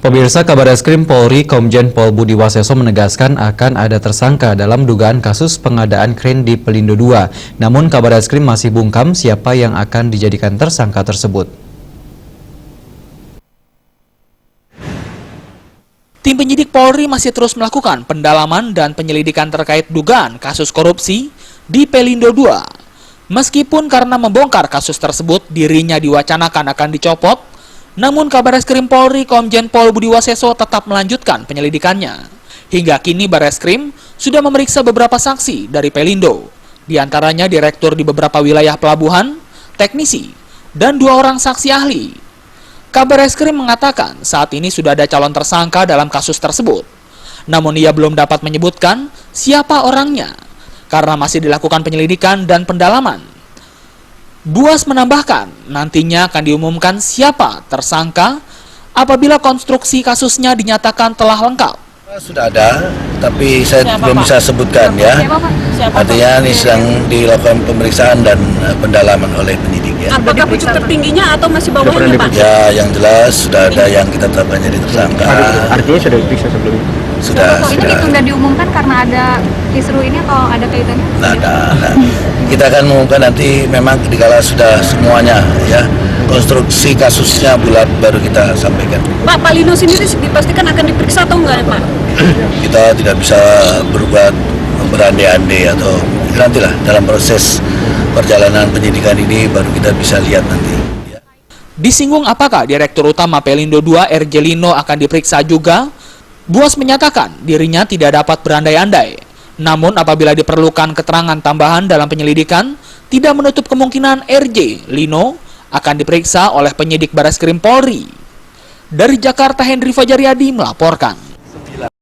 Pemirsa, Kabareskrim Polri Komjen Pol Budi Waseso menegaskan akan ada tersangka dalam dugaan kasus pengadaan krain di Pelindo II. Namun Kabareskrim masih bungkam siapa yang akan dijadikan tersangka tersebut. Tim penyidik Polri masih terus melakukan pendalaman dan penyelidikan terkait dugaan kasus korupsi di Pelindo II. Meskipun karena membongkar kasus tersebut dirinya diwacanakan akan dicopot, namun Kabareskrim Polri Komjen Pol Budi Waseso tetap melanjutkan penyelidikannya. Hingga kini Bareskrim sudah memeriksa beberapa saksi dari Pelindo, di antaranya direktur di beberapa wilayah pelabuhan, teknisi, dan 2 orang saksi ahli. Kabareskrim mengatakan saat ini sudah ada calon tersangka dalam kasus tersebut. Namun ia belum dapat menyebutkan siapa orangnya, karena masih dilakukan penyelidikan dan pendalaman. Buas menambahkan, nantinya akan diumumkan siapa tersangka apabila konstruksi kasusnya dinyatakan telah lengkap. Sudah ada, tapi saya belum bisa sebutkan ya. Artinya ini sedang dilakukan pemeriksaan dan pendalaman oleh penyidik ya. Apakah pucuk tertingginya atau masih bawahnya, Pak? Ya, yang jelas sudah ada yang kita tetapkan jadi tersangka. Artinya sudah diperiksa sebelumnya? Sudah. Ini ditunda diumumkan karena ada kisru ini atau ada kaitannya? Nah. Kita akan mengumumkan nanti memang dikala sudah semuanya ya. Konstruksi kasusnya bulat baru kita sampaikan. Pak Lino sendiri dipastikan akan diperiksa atau enggak, Pak? Kita tidak bisa berbuat berandai-andai atau nantilah dalam proses perjalanan penyidikan ini baru kita bisa lihat nanti. Disinggung apakah Direktur Utama Pelindo II Ergelino akan diperiksa juga, Buas menyatakan dirinya tidak dapat berandai-andai. Namun apabila diperlukan keterangan tambahan dalam penyelidikan, tidak menutup kemungkinan RJ Lino akan diperiksa oleh penyidik Bareskrim Polri. Dari Jakarta, Hendri Fajaryadi melaporkan.